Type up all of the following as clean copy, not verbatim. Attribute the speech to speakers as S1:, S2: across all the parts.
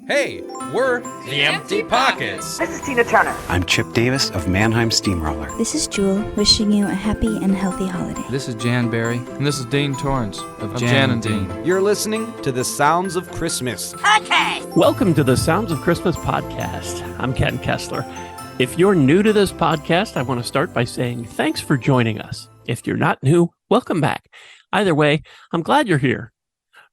S1: Hey, we're The Empty Pockets.
S2: This is Tina Turner.
S3: I'm Chip Davis of Mannheim Steamroller.
S4: This is Jewel, wishing you a happy and healthy holiday.
S5: This is Jan Barry, and this is Dean Torrance of Jan and Dean.
S6: You're listening to The Sounds of Christmas.
S2: Okay.
S7: Welcome to the Sounds of Christmas podcast. I'm Ken Kessler. If you're new to this podcast, I want to start by saying thanks for joining us. If you're not new, welcome back. Either way, I'm glad you're here.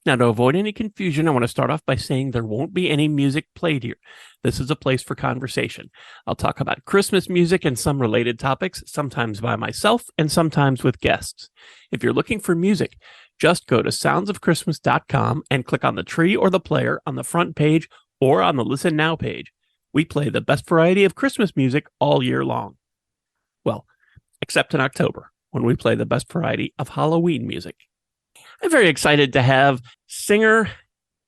S7: Now, to avoid any confusion, I want to start off by saying there won't be any music played here. This is a place for conversation. I'll talk about Christmas music and some related topics, sometimes by myself and sometimes with guests. If you're looking for music, just go to soundsofchristmas.com and click on the tree or the player on the front page or on the Listen Now page. We play the best variety of Christmas music all year long. Well, except in October, when we play the best variety of Halloween music. I'm very excited to have singer,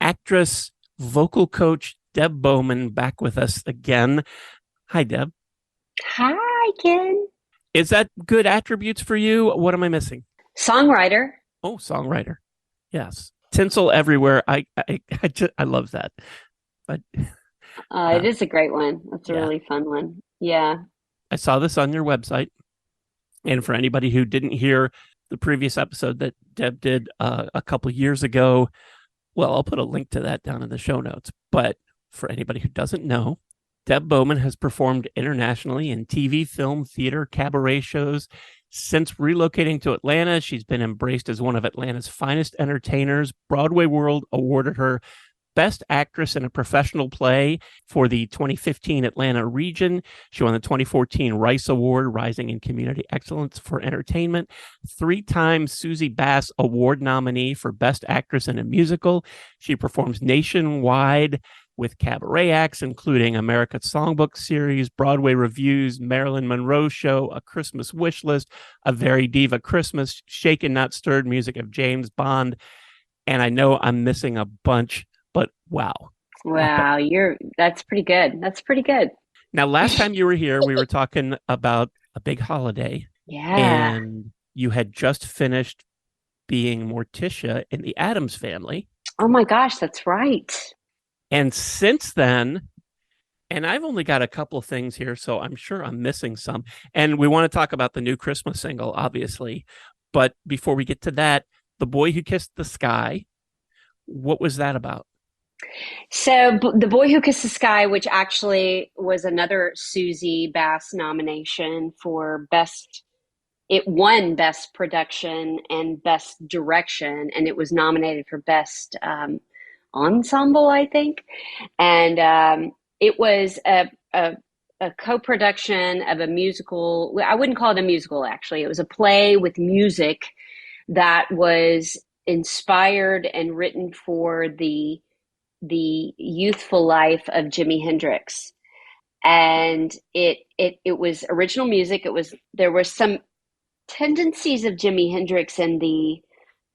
S7: actress, vocal coach Deb Bowman back with us again. Hi, Deb.
S8: Hi, Ken.
S7: Is that good attributes for you? What am I missing?
S8: Songwriter.
S7: Oh, songwriter. Yes. Tinsel everywhere. I love that. But
S8: It is a great one. That's a really fun one. Yeah.
S7: I saw this on your website. And for anybody who didn't hear the previous episode that Deb did a couple years ago, well, I'll put a link to that down in the show notes. But for anybody who doesn't know, Deb Bowman has performed internationally in TV, film, theater, cabaret shows. Since relocating to Atlanta, she's been embraced as one of Atlanta's finest entertainers. Broadway World awarded her Best Actress in a Professional Play for the 2015 Atlanta region. She won the 2014 Rice Award, Rising in Community Excellence for Entertainment. 3-time Susie Bass Award nominee for Best Actress in a Musical. She performs nationwide with cabaret acts, including America's Songbook Series, Broadway Reviews, Marilyn Monroe Show, A Christmas Wish List, A Very Diva Christmas, Shaken Not Stirred music of James Bond. And I know I'm missing a bunch, but wow.
S8: Wow, that's pretty good. That's pretty good.
S7: Now, last time you were here, we were talking about a big holiday.
S8: Yeah.
S7: And you had just finished being Morticia in the Addams Family.
S8: Oh my gosh, that's right.
S7: And since then, and I've only got a couple of things here, so I'm sure I'm missing some. And we want to talk about the new Christmas single, obviously. But before we get to that, The Boy Who Kissed the Sky, what was that about?
S8: So The Boy Who Kissed the Sky, which actually was another Susie Bass nomination for it won Best Production and Best Direction, and it was nominated for Best Ensemble, I think. And it was a co-production of a musical. I wouldn't call it a musical, actually. It was a play with music that was inspired and written for the youthful life of Jimi Hendrix. And it was original music. There were some tendencies of Jimi Hendrix in the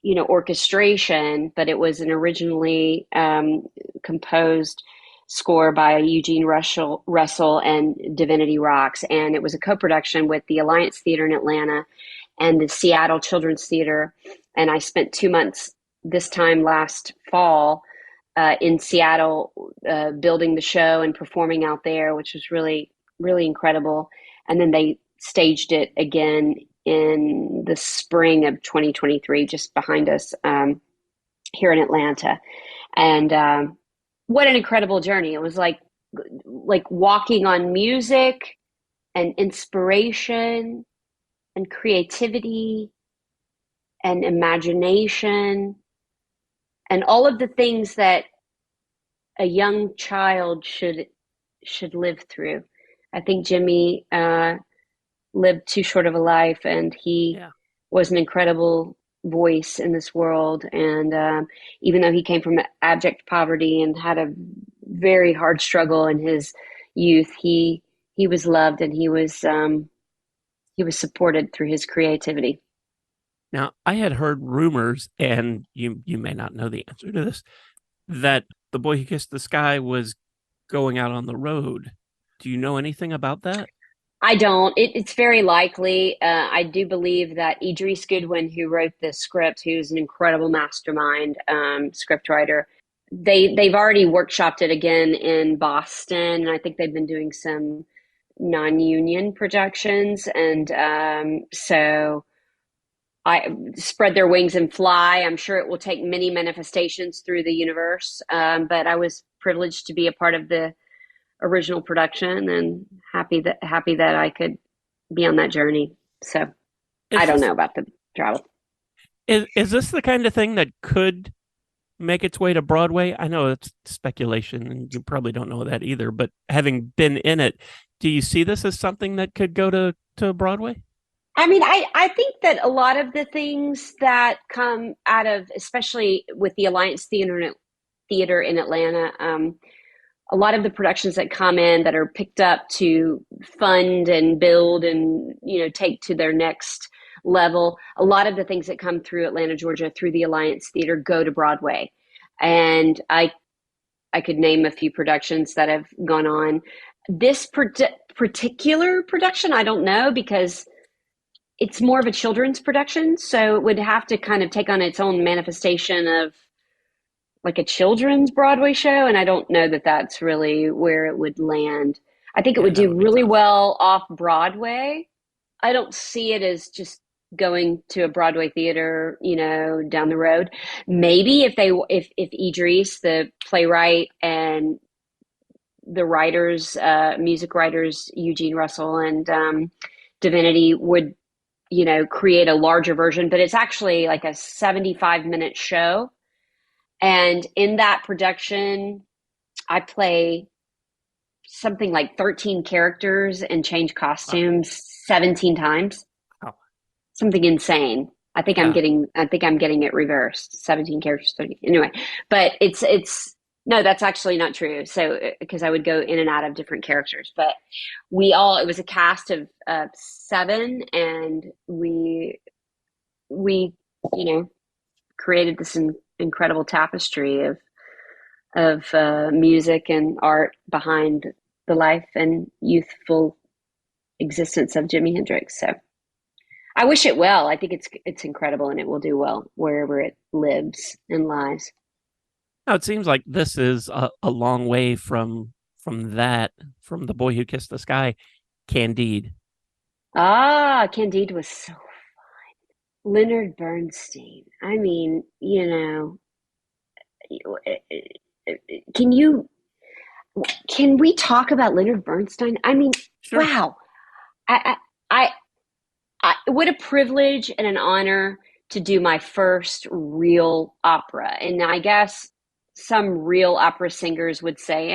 S8: orchestration, but it was an originally composed score by Eugene Russell and Divinity Rocks. And it was a co-production with the Alliance Theater in Atlanta and the Seattle Children's Theater. And I spent 2 months this time last fall in Seattle building the show and performing out there, which was really, really incredible. And then they staged it again in the spring of 2023, just behind us here in Atlanta. And what an incredible journey. It was like walking on music and inspiration and creativity and imagination and all of the things that a young child should live through. I think Jimmy lived too short of a life, and he was an incredible voice in this world. And even though he came from abject poverty and had a very hard struggle in his youth, he was loved, and he was supported through his creativity.
S7: Now, I had heard rumors, and you may not know the answer to this, that The Boy Who Kissed the Sky was going out on the road. Do you know anything about that?
S8: I don't. It's very likely. I do believe that Idris Goodwin, who wrote the script, who's an incredible mastermind scriptwriter, they've already workshopped it again in Boston, and I think they've been doing some non-union projections, and so I spread their wings and fly. I'm sure it will take many manifestations through the universe, but I was privileged to be a part of the original production, and happy that I could be on that journey. So I don't know about the travel.
S7: Is this the kind of thing that could make its way to Broadway? I know it's speculation, and you probably don't know that either. But having been in it, do you see this as something that could go to Broadway?
S8: I mean, I think that a lot of the things that come out of, especially with the Alliance Theater in Atlanta, a lot of the productions that come in that are picked up to fund and build and, take to their next level, a lot of the things that come through Atlanta, Georgia, through the Alliance Theater go to Broadway. And I could name a few productions that have gone on. This particular production, I don't know, because it's more of a children's production, so it would have to kind of take on its own manifestation of like a children's Broadway show, and I don't know that that's really where it would land. I think it would do really well off Broadway. I don't see it as just going to a Broadway theater, down the road. Maybe if Idris, the playwright, and the writers, music writers, Eugene Russell and Divinity would create a larger version, but it's actually like a 75-minute show. And in that production, I play something like 13 characters and change costumes 17 times.
S7: Oh.
S8: Something insane. I think I'm getting it reversed. 17 characters, 30. Anyway, but it's no, that's actually not true. So, because I would go in and out of different characters, but it was a cast of 7, and we created this incredible tapestry of music and art behind the life and youthful existence of Jimi Hendrix. So I wish it well. I think it's incredible, and it will do well wherever it lives and lies.
S7: Now, it seems like this is a long way from The Boy Who Kissed the Sky, Candide.
S8: Candide was so fun. Leonard Bernstein. I mean, can we talk about Leonard Bernstein? I mean,
S7: Sure.
S8: Wow. I, what a privilege and an honor to do my first real opera. And I guess some real opera singers would say,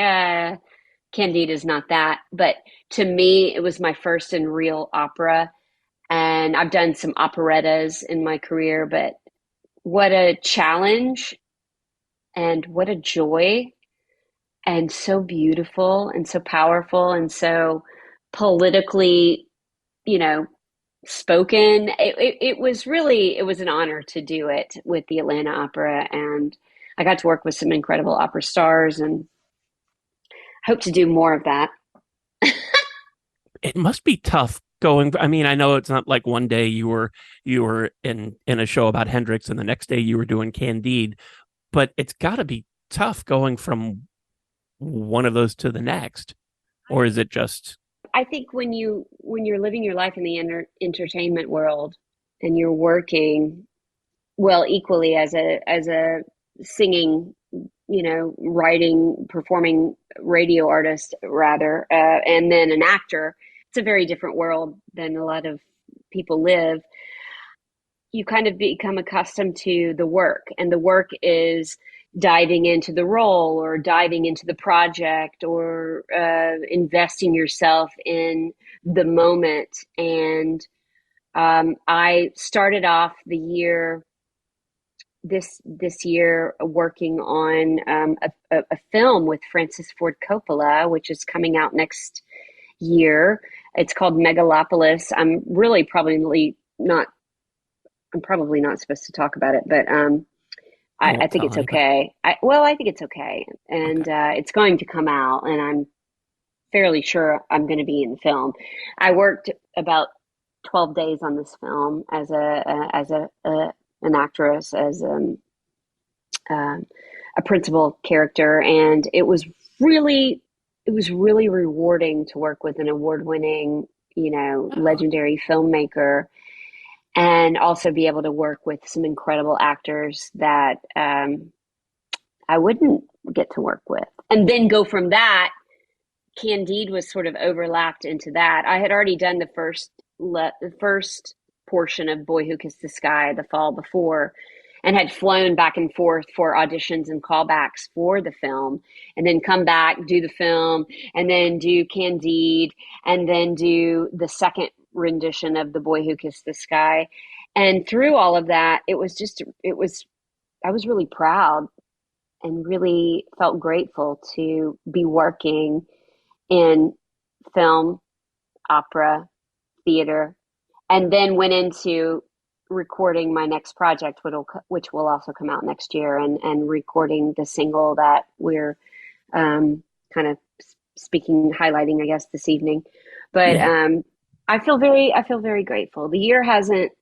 S8: Candide is not that. But to me, it was my first and real opera. And I've done some operettas in my career, but what a challenge and what a joy, and so beautiful and so powerful and so politically, spoken. It was an honor to do it with the Atlanta Opera, and I got to work with some incredible opera stars, and hope to do more of that.
S7: It must be tough going. I mean, I know it's not like one day you were in a show about Hendrix and the next day you were doing Candide, but it's got to be tough going from one of those to the next. Or is it just?
S8: I think when you're living your life in the entertainment world and you're working, well, equally as a singing, writing, performing radio artist rather, and then an actor, it's a very different world than a lot of people live. You kind of become accustomed to the work, and the work is diving into the role or diving into the project or investing yourself in the moment. And I started off this year working on a film with Francis Ford Coppola, which is coming out next year. It's called Megalopolis. I'm probably not supposed to talk about it, but I think it's okay. I think it's okay. And it's going to come out, and I'm fairly sure I'm going to be in the film. I worked about 12 days on this film as an actress, as a a principal character, and it was really rewarding to work with an award-winning, legendary filmmaker, and also be able to work with some incredible actors that I wouldn't get to work with. And then go from that, Candide was sort of overlapped into that. I had already done the first portion of Boy Who Kissed the Sky the fall before, and had flown back and forth for auditions and callbacks for the film, and then come back, do the film, and then do Candide, and then do the second rendition of The Boy Who Kissed the Sky. And through all of that, I was really proud and really felt grateful to be working in film, opera, theater, and then went into recording my next project, which will also come out next year, and recording the single that we're kind of highlighting, I guess, this evening. But I feel very grateful. The year hasn't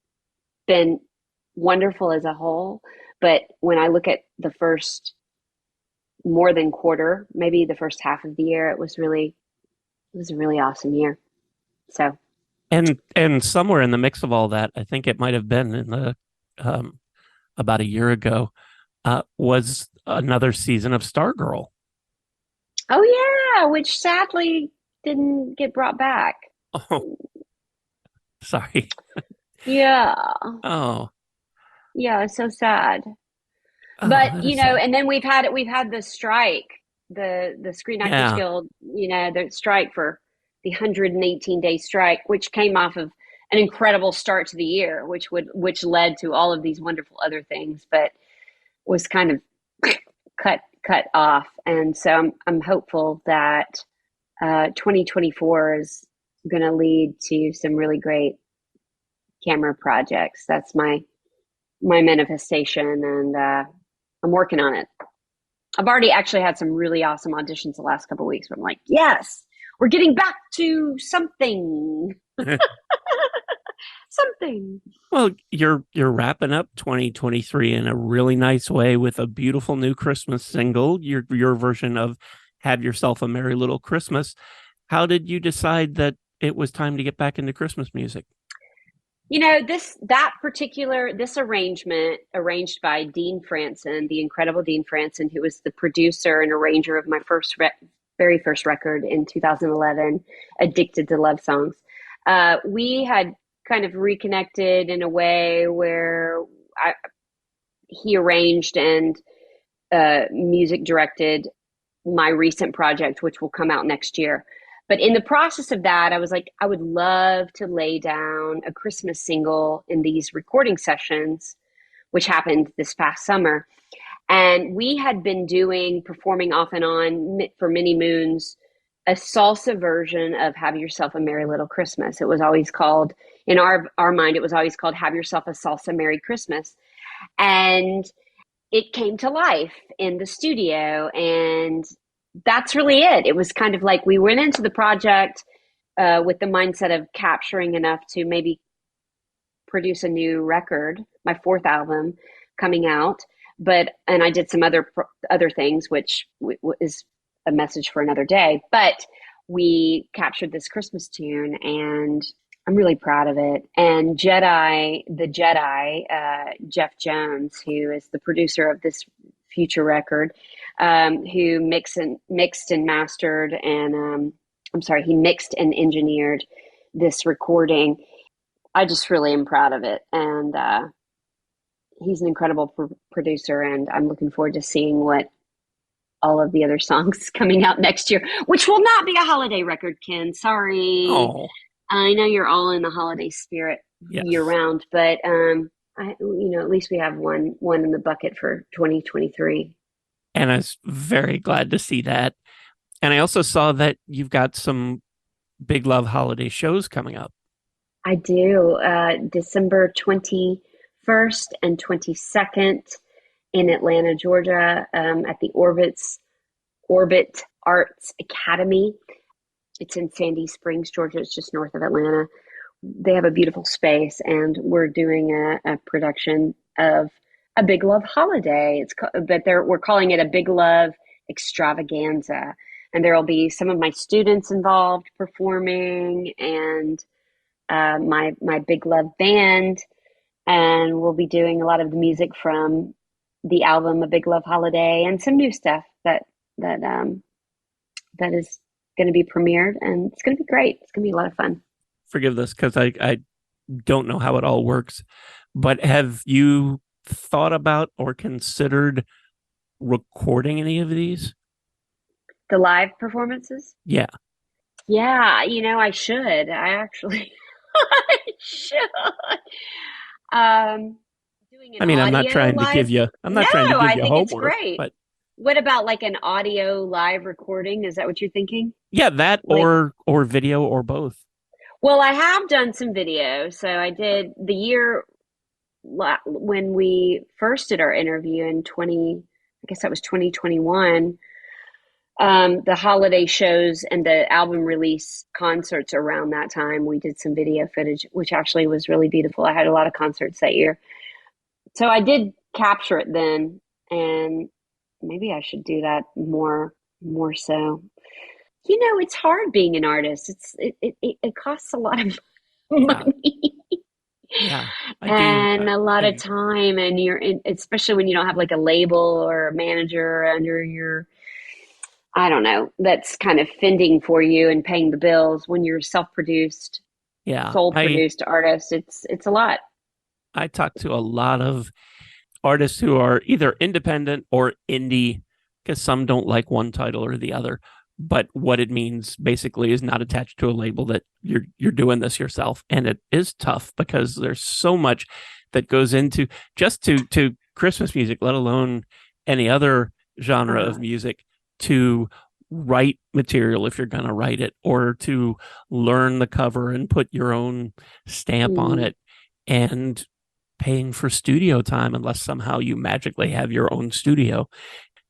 S8: been wonderful as a whole, but when I look at the first more than quarter, maybe the first half of the year, it was a really awesome year. So.
S7: And somewhere in the mix of all that, I think it might have been in the about a year ago, was another season of Stargirl.
S8: Oh yeah, which sadly didn't get brought back.
S7: Oh, sorry.
S8: Yeah.
S7: Oh.
S8: Yeah, it's so sad. But and then we've had the strike, the Screen Actors Guild, the strike for the 118-day strike, which came off of an incredible start to the year, which led to all of these wonderful other things, but was kind of cut off. And so I'm hopeful that 2024 is going to lead to some really great camera projects. That's my manifestation, and I'm working on it. I've already actually had some really awesome auditions the last couple of weeks, but I'm like, yes, we're getting back to something. Something.
S7: Well, you're wrapping up 2023 in a really nice way with a beautiful new Christmas single, your version of Have Yourself a Merry Little Christmas. How did you decide that it was time to get back into Christmas music?
S8: This arrangement, arranged by Dean Franson, the incredible Dean Franson, who was the producer and arranger of my very first record in 2011, Addicted to Love Songs. We had kind of reconnected in a way where he arranged and music directed my recent project, which will come out next year. But in the process of that, I was like, I would love to lay down a Christmas single in these recording sessions, which happened this past summer. And we had been performing off and on for many moons, a salsa version of Have Yourself a Merry Little Christmas. It was always called, in our mind, it was always called Have Yourself a Salsa Merry Christmas. And it came to life in the studio, and that's really it. It was kind of like we went into the project with the mindset of capturing enough to maybe produce a new record, my fourth album coming out. And I did some other things, which is a message for another day. But we captured this Christmas tune, and I'm really proud of it. And the Jedi, Jeff Jones, who is the producer of this future record, who mixed and mastered, and he mixed and engineered this recording. I just really am proud of it, and he's an incredible producer, and I'm looking forward to seeing what all of the other songs coming out next year, which will not be a holiday record, Ken. Sorry.
S7: Oh.
S8: I know you're all in the holiday spirit year round, but at least we have one in the bucket for 2023.
S7: And I was very glad to see that. And I also saw that you've got some Big Love holiday shows coming up.
S8: I do. December 21st and 22nd in Atlanta, Georgia, at the Orbit Arts Academy. It's in Sandy Springs, Georgia. It's just north of Atlanta. They have a beautiful space, and we're doing a production of a Big Love holiday. But we're calling it a Big Love extravaganza, and there will be some of my students involved performing, and my Big Love band, and we'll be doing a lot of the music from the album A Big Love Holiday, and some new stuff that is going to be premiered, and it's going to be great. It's going to be a lot of fun.
S7: Forgive this because I don't know how it all works, but have you thought about or considered recording any of these?
S8: The live performances?
S7: Yeah.
S8: Yeah, I should. I actually I should. Doing an
S7: I'm not
S8: audio
S7: trying to
S8: live.
S7: give you. I'm not
S8: No,
S7: trying to give
S8: I
S7: you
S8: think it's
S7: homework.
S8: great.
S7: But
S8: what about like an audio live recording? Is that what you're thinking?
S7: yeah, that
S8: Like,
S7: or video or both.
S8: well, I have done some video. So I did the year when we first did our interview in I guess that was 2021. The holiday shows and the album release concerts around that time, we did some video footage, which actually was really beautiful. I had a lot of concerts that year. So I did capture it then, and maybe I should do that more so. It's hard being an artist. It costs a lot of money.
S7: Yeah, I
S8: and
S7: do.
S8: a lot of time, and especially when you don't have like a label or a manager under your, I don't know, that's kind of fending for you and paying the bills. When you're self-produced, soul-produced artist, it's a lot.
S7: I talk to a lot of artists who are either independent or indie, because some don't like one title or the other. But what it means basically is not attached to a label, that you're doing this yourself. And it is tough because there's so much that goes into just to Christmas music, let alone any other genre of music, to write material if you're going to write it, or to learn the cover and put your own stamp on it, and paying for studio time unless somehow you magically have your own studio,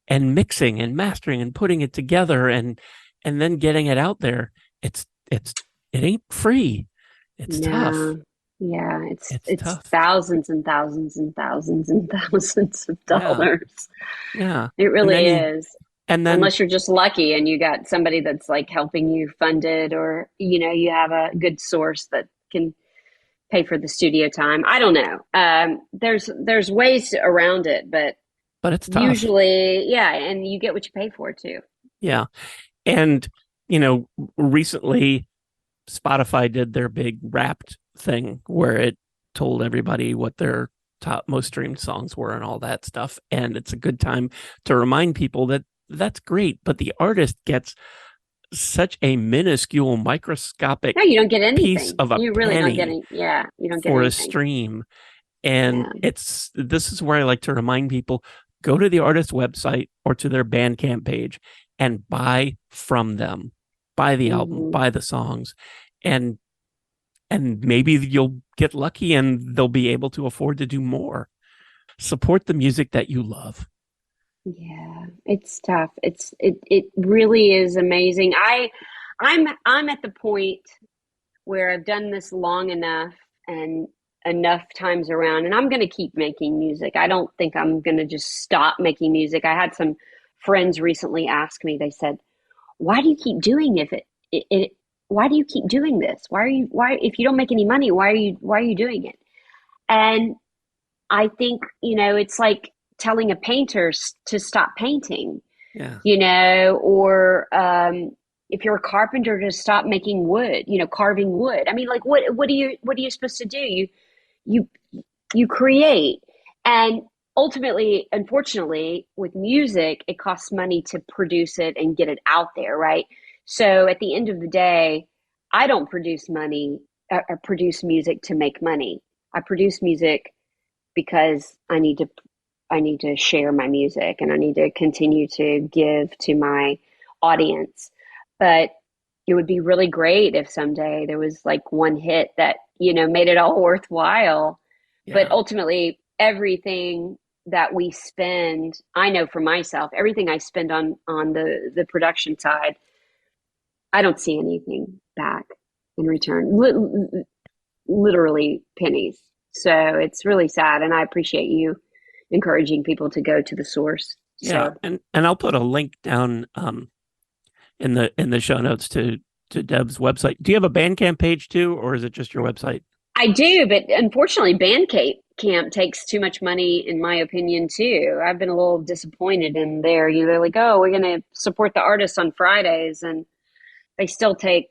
S7: and mixing and mastering and putting it together and then getting it out there. It ain't free. It's tough.
S8: Yeah, it's
S7: tough.
S8: thousands and thousands and thousands and thousands of dollars.
S7: Yeah.
S8: It really is.
S7: And then,
S8: unless you're just lucky and you got somebody that's like helping you fund it, or you have a good source that can pay for the studio time. I don't know. There's ways around it, but
S7: it's tough.
S8: Usually, yeah, and you get what you pay for too.
S7: Yeah. And recently Spotify did their big Wrapped thing where it told everybody what their top most streamed songs were and all that stuff. And it's a good time to remind people that that's great, but the artist gets such a minuscule, microscopic
S8: you don't get anything.
S7: piece of a
S8: you really
S7: penny
S8: don't get you don't get
S7: for
S8: anything.
S7: a stream. And this is where I like to remind people, go to the artist's website or to their Bandcamp page and buy from them, buy the album, buy the songs, and maybe you'll get lucky and they'll be able to afford to do more. Support the music that you love.
S8: Yeah, it's tough. It really is amazing. I'm at the point where I've done this long enough and enough times around, and I'm going to keep making music. I don't think I'm going to just stop making music. I had some friends recently ask me, they said, why do you keep doing why do you keep doing this? Why if you don't make any money, why are you doing it? And I think, it's like telling a painter to stop painting, or if you're a carpenter, to stop making wood, carving wood. I mean, like, what are you supposed to do? You create. And ultimately, unfortunately, with music, it costs money to produce it and get it out there, right? So at the end of the day, I don't produce music to make money. I produce music because I need to share my music, and I need to continue to give to my audience. But it would be really great if someday there was like one hit that, made it all worthwhile. Yeah. But ultimately, everything that we spend, I know for myself, everything I spend on the production side, I don't see anything back in return. Literally pennies. So it's really sad. And I appreciate you encouraging people to go to the source.
S7: Yeah,
S8: So
S7: and I'll put a link down in the show notes to Deb's website. Do you have a Bandcamp page too, or is it just your website?
S8: I do, but unfortunately, Bandcamp takes too much money, in my opinion, too. I've been a little disappointed in there. They're like, oh, we're going to support the artists on Fridays, and they still take,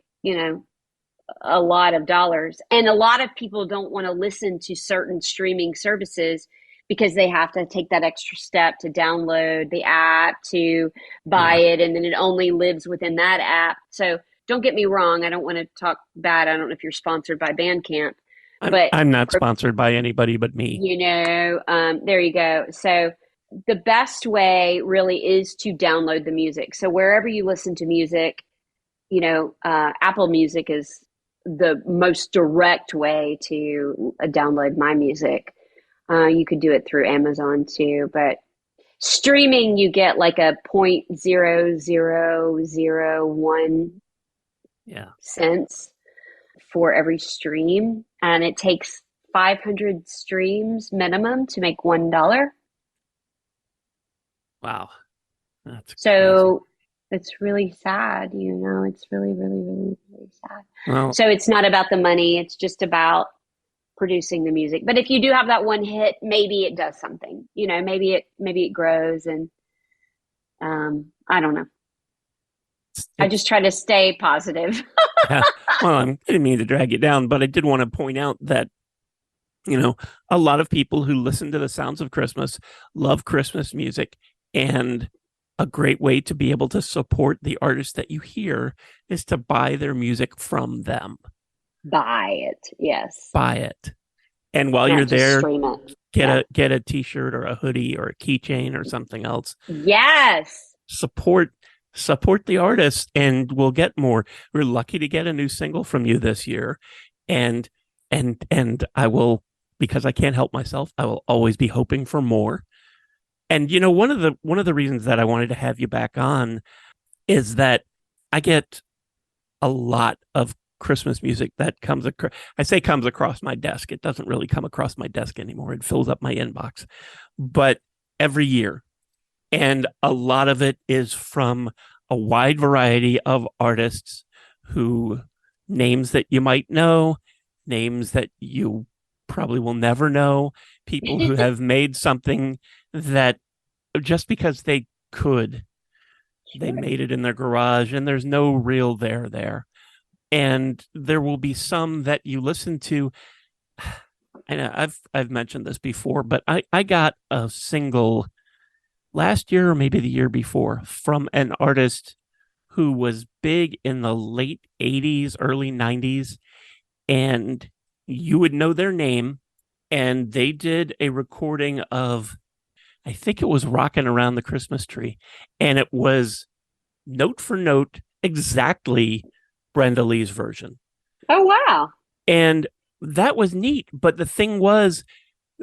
S8: a lot of dollars. And a lot of people don't want to listen to certain streaming services because they have to take that extra step to download the app, to buy it, and then it only lives within that app. So don't get me wrong. I don't want to talk bad. I don't know if you're sponsored by Bandcamp. But
S7: I'm not sponsored by anybody but me.
S8: There you go. So the best way really is to download the music. So wherever you listen to music, Apple Music is the most direct way to download my music. You could do it through Amazon too, but streaming, you get like a 0.0001 cents for every stream, and it takes 500 streams minimum to make $1.
S7: Wow. That's
S8: so
S7: crazy.
S8: It's really sad, it's really, really, really, really sad.
S7: Well,
S8: So it's not about the money, it's just about producing the music. But if you do have that one hit, maybe it does something, maybe it grows, and I don't know. I just try to stay positive.
S7: yeah. Well, I didn't mean to drag you down, but I did want to point out that, a lot of people who listen to the sounds of Christmas love Christmas music, and a great way to be able to support the artists that you hear is to buy their music from them.
S8: Buy it. Yes.
S7: Buy it. And while
S8: Not
S7: you're
S8: just
S7: there,
S8: stream it.
S7: get a t-shirt or a hoodie or a keychain or something else.
S8: Yes.
S7: Support the artist, and we'll get more. We're lucky to get a new single from you this year. And I will, because I can't help myself, I will always be hoping for more. And one of the reasons that I wanted to have you back on is that I get a lot of Christmas music that comes across my desk. It doesn't really come across my desk anymore. It fills up my inbox, but every year. And a lot of it is from a wide variety of artists who names that you might know, names that you probably will never know, people who have made something that just because they could, they made it in their garage, and there's no real there. And there will be some that you listen to. And I've mentioned this before, but I got a single last year or maybe the year before from an artist who was big in the late 80s, early 90s, and you would know their name. And they did a recording of, I think it was Rockin' Around the Christmas Tree. And it was note for note exactly Brenda Lee's version.
S8: Oh, wow.
S7: And that was neat. But the thing was,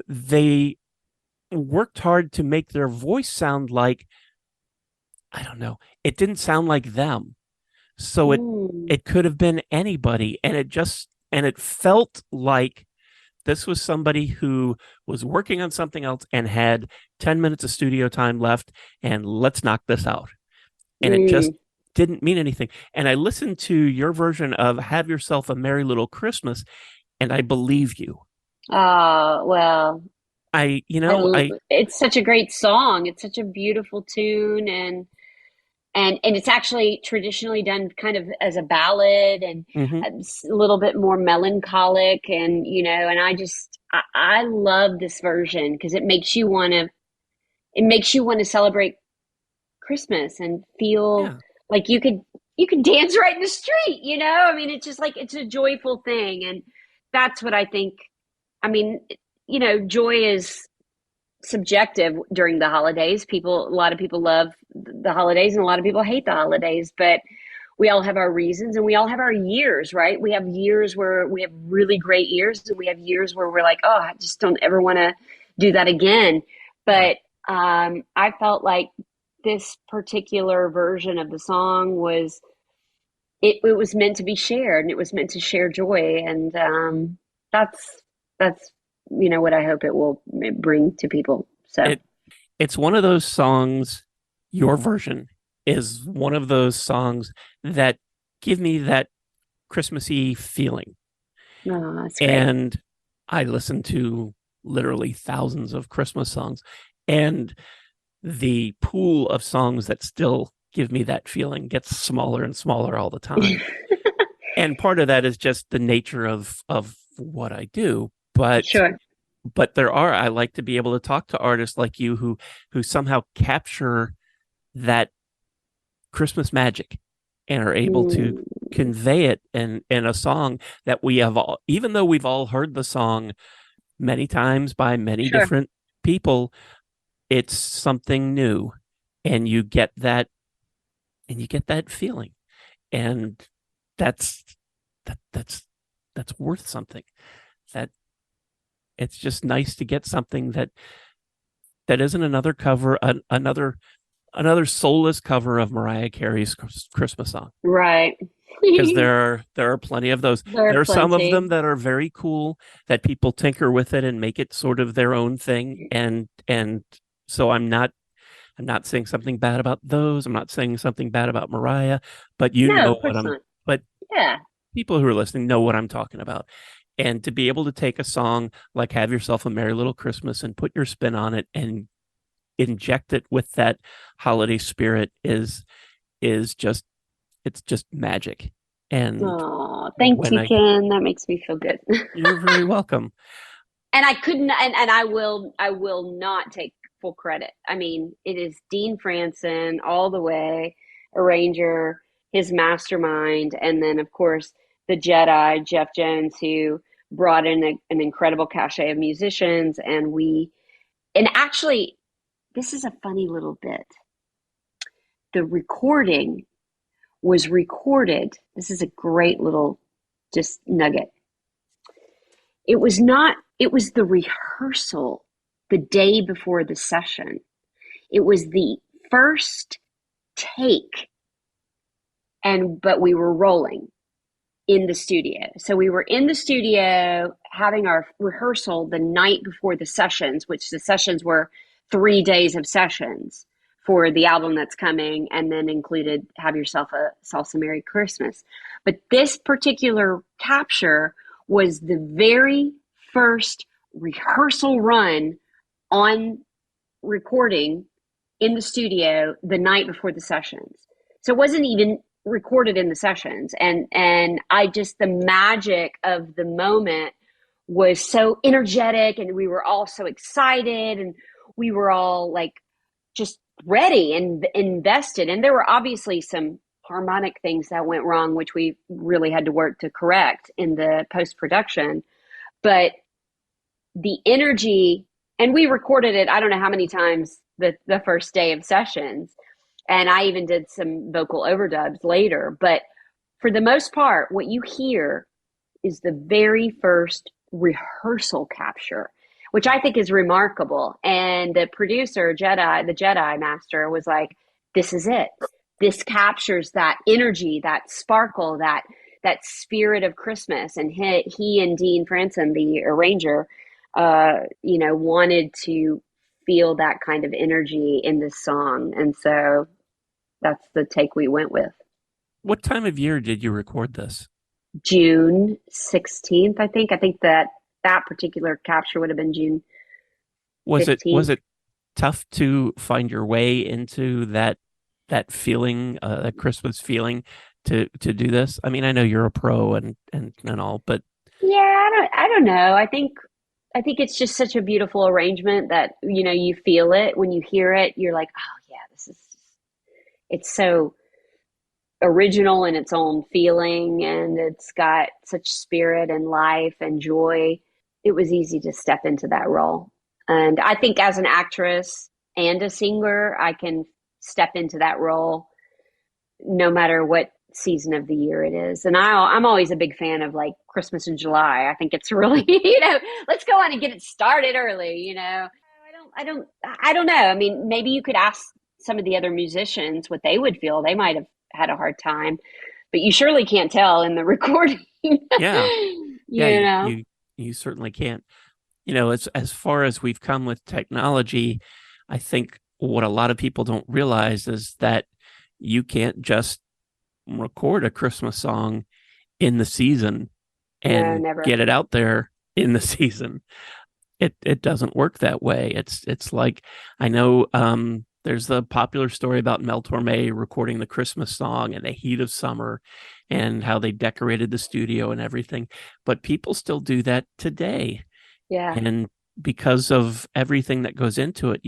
S7: they worked hard to make their voice sound like, I don't know, it didn't sound like them. So it could have been anybody. And it felt like this was somebody who was working on something else and had 10 minutes of studio time left, and let's knock this out. And it just didn't mean anything. And I listened to your version of Have Yourself a Merry Little Christmas, and I believe you.
S8: Oh, well,
S7: it's
S8: such a great song. It's such a beautiful tune, and it's actually traditionally done kind of as a ballad, and a little bit more melancholic, and I love this version because it makes you want to celebrate Christmas and feel like you could dance right in the street. I mean, it's just like, it's a joyful thing, and that's what I think. I mean, joy is subjective during the holidays. A lot of people love the holidays and a lot of people hate the holidays, but we all have our reasons and we all have our years, right? We have years where we have really great years, and we have years where we're like, oh, I just don't ever want to do that again. But I felt like this particular version of the song was meant to be shared, and it was meant to share joy, and that's what I hope it will bring to people. So
S7: It's one of those songs, your version is one of those songs that give me that Christmassy feeling.
S8: that's great.
S7: And I listen to literally thousands of Christmas songs, and the pool of songs that still give me that feeling gets smaller and smaller all the time. And part of that is just the nature of what I do. But
S8: Sure.
S7: but I like to be able to talk to artists like you who somehow capture that Christmas magic and are able to convey it in a song that we have all, even though we've all heard the song many times by many
S8: Sure.
S7: different people, it's something new, and you get that feeling, and that's worth something. That it's just nice to get something that isn't another cover, another soulless cover of Mariah Carey's Christmas song.
S8: Right.
S7: Because there are plenty of those. There are some of them that are very cool, that people tinker with it and make it sort of their own thing. And so I'm not saying something bad about those. I'm not saying something bad about Mariah, but know what I'm.
S8: Not.
S7: But
S8: yeah,
S7: people who are listening know what I'm talking about. And to be able to take a song like "Have Yourself a Merry Little Christmas" and put your spin on it and inject it with that holiday spirit is just, it's just magic. And
S8: thank you, Ken. That makes me feel good.
S7: You're very welcome.
S8: And I couldn't, and I will not take full credit. I mean, it is Dean Franson all the way, arranger, his mastermind, and then of course the Jedi, Jeff Jones, who brought in an incredible cachet of musicians. And actually, this is a funny little bit. The recording was recorded. This is a great little just nugget. It was the rehearsal the day before the session. It was the first take, but we were rolling in the studio. So we were in the studio having our rehearsal the night before the sessions, which the sessions were 3 days of sessions for the album that's coming, and then included Have Yourself a Salsa Merry Christmas. But this particular capture was the very first rehearsal run on recording in the studio the night before the sessions. So it wasn't even recorded in the sessions. And I just, the magic of the moment was so energetic, and we were all so excited, and we were all like just ready and invested. And there were obviously some harmonic things that went wrong, which we really had to work to correct in the post-production. But the energy, and we recorded it, I don't know how many times the first day of sessions. And I even did some vocal overdubs later. But for the most part, what you hear is the very first rehearsal capture, which I think is remarkable. And the producer, the Jedi Master, was like, this is it. This captures that energy, that sparkle, that spirit of Christmas. And he and Dean Franson, the arranger, wanted to feel that kind of energy in this song. And so that's the take we went with.
S7: What time of year did you record this?
S8: June 16th, I think. I think that particular capture would have been June 15th.
S7: Was it tough to find your way into that feeling, that Christmas feeling to do this? I mean, I know you're a pro and all, but
S8: yeah, I don't know. I think it's just such a beautiful arrangement that, you feel it when you hear it. You're like, oh yeah, it's so original in its own feeling, and it's got such spirit and life and joy. It was easy to step into that role. And I think as an actress and a singer, I can step into that role no matter what season of the year it is. And I'm always a big fan of like Christmas in July. I think it's really, let's go on and get it started early, I don't know. I mean, maybe you could ask some of the other musicians what they would feel. They might have had a hard time, but you surely can't tell in the recording.
S7: Yeah.
S8: You
S7: You certainly can't. as far as we've come with technology, I think what a lot of people don't realize is that you can't just record a Christmas song in the season
S8: No,
S7: and
S8: never.
S7: get it out there in the season. It doesn't work that way. It's like, I know there's the popular story about Mel Torme recording the Christmas song in the heat of summer and how they decorated the studio and everything, but people still do that today.
S8: Yeah.
S7: And because of everything that goes into it,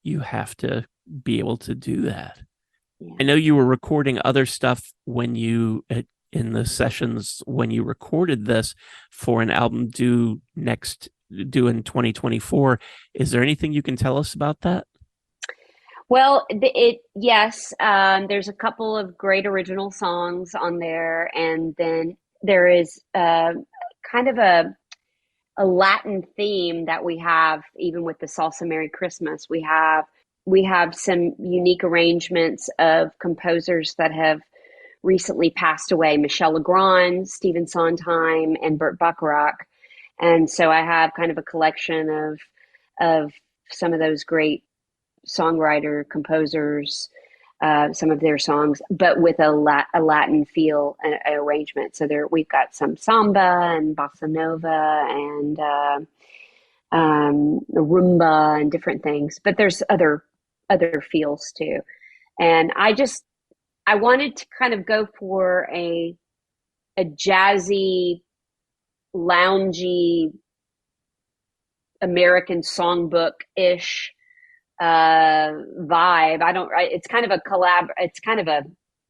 S7: you have to be able to do that.
S8: Yeah.
S7: I know you were recording other stuff in the sessions when you recorded this for an album due in 2024. Is there anything you can tell us about that?
S8: Well, yes, there's a couple of great original songs on there, and then there is kind of a Latin theme that we have even with the Salsa Merry Christmas. We have some unique arrangements of composers that have recently passed away: Michel Legrand, Stephen Sondheim, and Burt Bacharach. And so I have kind of a collection of some of those great songwriter composers, some of their songs, but with a Latin feel and arrangement. So we've got some samba and bossa nova and rumba and different things, but there's other feels too. And I wanted to kind of go for a jazzy, loungy, American songbook-ish vibe. It's kind of a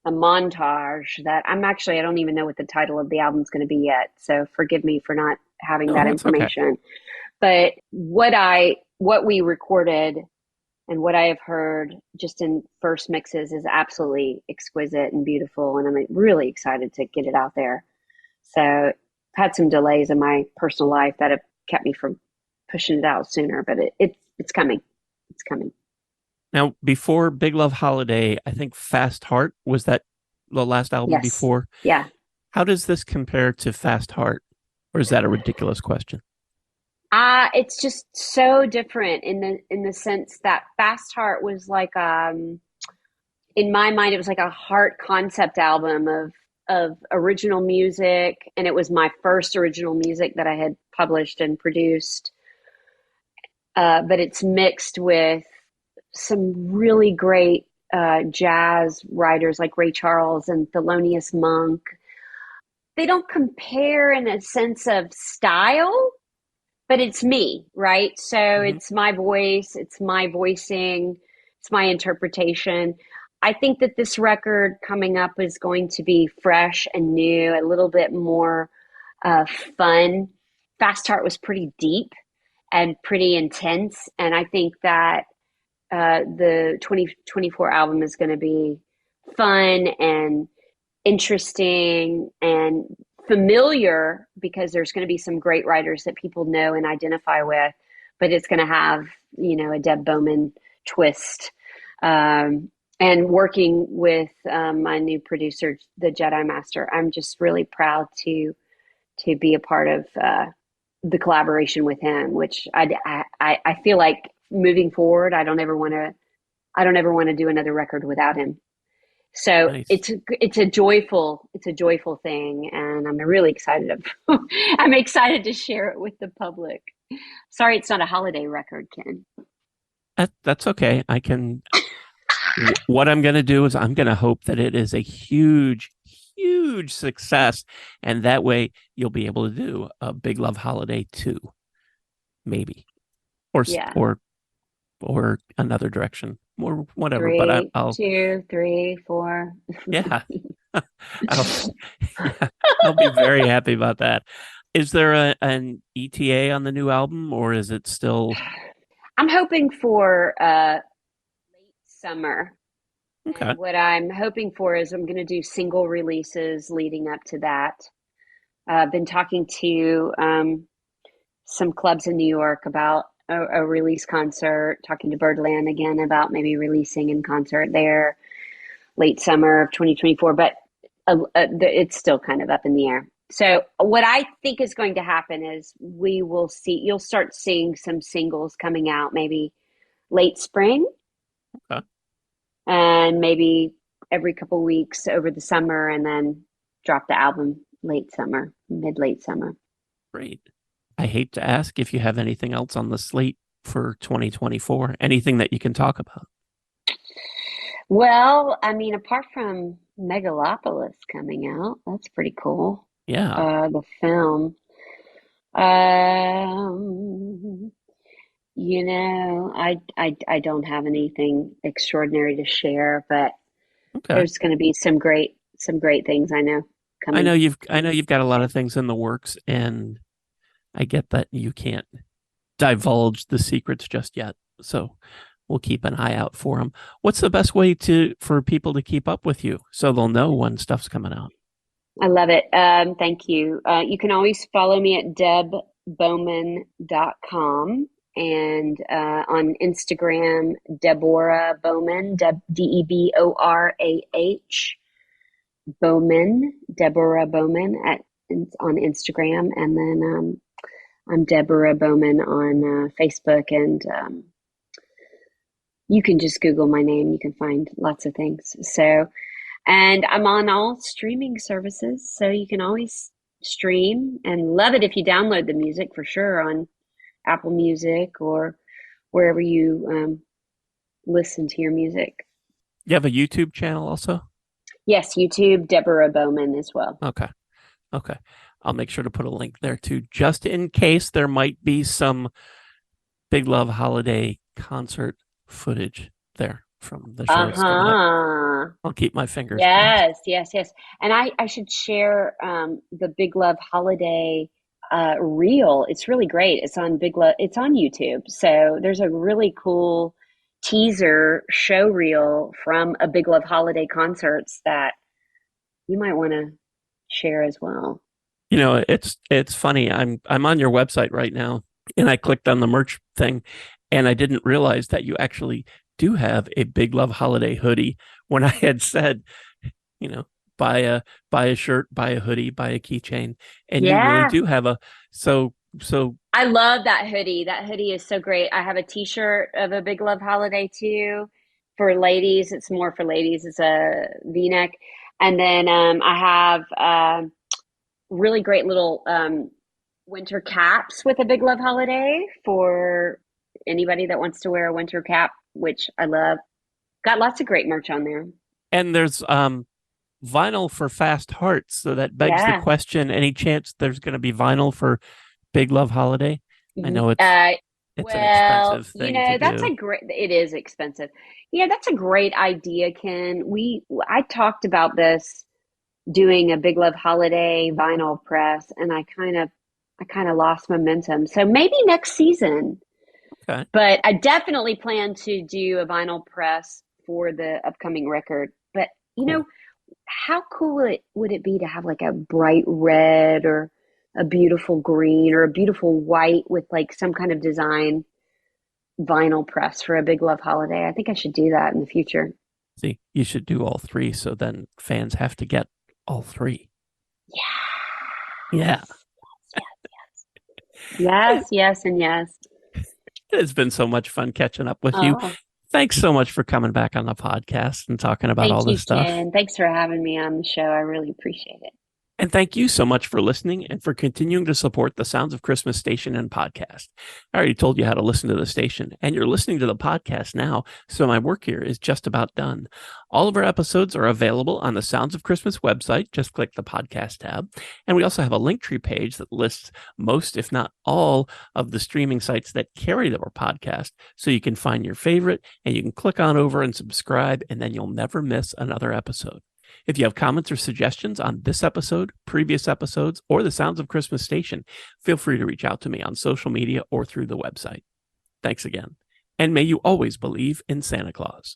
S8: montage that I don't even know what the title of the album's going to be yet. So forgive me for not having that information. Okay. But what we recorded and what I have heard just in first mixes is absolutely exquisite and beautiful. And I'm really excited to get it out there. So I've had some delays in my personal life that have kept me from pushing it out sooner, but it's coming. It's coming.
S7: Now, before Big Love Holiday, I think Fast Heart, was that the last album
S8: Yes.
S7: before?
S8: Yeah.
S7: How does this compare to Fast Heart? Or is that a ridiculous question?
S8: It's just so different in the sense that Fast Heart was like in my mind, it was like a heart concept album of original music, and it was my first original music that I had published and produced. But it's mixed with some really great jazz writers like Ray Charles and Thelonious Monk. They don't compare in a sense of style, but it's me, right? So It's my voice, it's my voicing, it's my interpretation. I think that this record coming up is going to be fresh and new, a little bit more fun. Fast Heart was pretty deep and pretty intense. And I think that the 2024 album is going to be fun and interesting and familiar, because there's going to be some great writers that people know and identify with, but it's going to have, a Deb Bowman twist. And working with my new producer, the Jedi Master, I'm just really proud to be a part of the collaboration with him, which I feel like moving forward, I don't ever want to do another record without him. So nice. It's a joyful thing, and I'm really excited. I'm excited to share it with the public. Sorry, it's not a holiday record, Ken.
S7: That's okay. What I'm going to do is I'm going to hope that it is a huge, huge success, and that way you'll be able to do a Big Love Holiday 2, maybe, or another direction, or whatever.
S8: 3,
S7: but I'll
S8: 2, 3, 4.
S7: Yeah. I'll be very happy about that. Is there an ETA on the new album, or is it still?
S8: I'm hoping for late summer.
S7: Okay.
S8: And what I'm hoping for is I'm going to do single releases leading up to that. I've been talking to some clubs in New York about a release concert, talking to Birdland again about maybe releasing in concert there late summer of 2024, but it's still kind of up in the air. So what I think is going to happen is you'll start seeing some singles coming out maybe late spring
S7: Okay.
S8: and maybe every couple weeks over the summer, and then drop the album late summer, mid-late summer.
S7: Great. I hate to ask if you have anything else on the slate for 2024, anything that you can talk about.
S8: Well, I mean, apart from Megalopolis coming out, that's pretty cool.
S7: Yeah.
S8: The film. Um, I don't have anything extraordinary to share, but
S7: Okay.
S8: there's going to be some great things I know coming.
S7: I know you've got a lot of things in the works, and I get that you can't divulge the secrets just yet. So we'll keep an eye out for them. What's the best way for people to keep up with you so they'll know when stuff's coming out?
S8: I love it. Thank you. You can always follow me at debbowman.com and on Instagram, Deborah Bowman, Deborah Bowman, Deborah Bowman on Instagram. And then I'm Deborah Bowman on Facebook, and you can just Google my name. You can find lots of things. So, and I'm on all streaming services, so you can always stream, and love it if you download the music for sure on Apple Music or wherever you listen to your music.
S7: You have a YouTube channel also?
S8: Yes, YouTube, Deborah Bowman as well.
S7: Okay. I'll make sure to put a link there too, just in case there might be some Big Love Holiday concert footage there from the shows coming up. I'll keep my fingers crossed.
S8: Yes. And I should share the Big Love Holiday reel. It's really great. It's on it's on YouTube. So there's a really cool teaser show reel from a Big Love Holiday concerts that you might want to share as well.
S7: You know, it's funny. I'm on your website right now, and I clicked on the merch thing, and I didn't realize that you actually do have a Big Love Holiday hoodie when I had said, buy a shirt, buy a hoodie, buy a keychain. And you really do have so
S8: I love that hoodie. That hoodie is so great. I have a t-shirt of a Big Love Holiday too. For ladies, it's more for ladies. It's a V-neck. And then I have really great little winter caps with a Big Love Holiday for anybody that wants to wear a winter cap, which I love. Got lots of great merch on there.
S7: And there's vinyl for Fast Hearts, so that begs the question, any chance there's going to be vinyl for Big Love Holiday? I know it's an expensive thing to do.
S8: It is expensive. Yeah, that's a great idea, Ken. I talked about this, doing a Big Love Holiday vinyl press, and I kind of lost momentum. So maybe next season.
S7: Okay.
S8: But I definitely plan to do a vinyl press for the upcoming record. But how cool would it be to have like a bright red or a beautiful green or a beautiful white with like some kind of design vinyl press for a Big Love Holiday? I think I should do that in the future.
S7: See, you should do all three, so then fans have to get all three. Yeah.
S8: Yes, and yes.
S7: It's been so much fun catching up with you. Thanks so much for coming back on the podcast and talking about all this stuff.
S8: Ken. Thanks for having me on the show. I really appreciate it.
S7: And thank you so much for listening and for continuing to support the Sounds of Christmas station and podcast. I already told you how to listen to the station, and you're listening to the podcast now, so my work here is just about done. All of our episodes are available on the Sounds of Christmas website. Just click the podcast tab. And we also have a Linktree page that lists most, if not all, of the streaming sites that carry our podcast, so you can find your favorite, and you can click on over and subscribe, and then you'll never miss another episode. If you have comments or suggestions on this episode, previous episodes, or the Sounds of Christmas station, feel free to reach out to me on social media or through the website. Thanks again. And may you always believe in Santa Claus.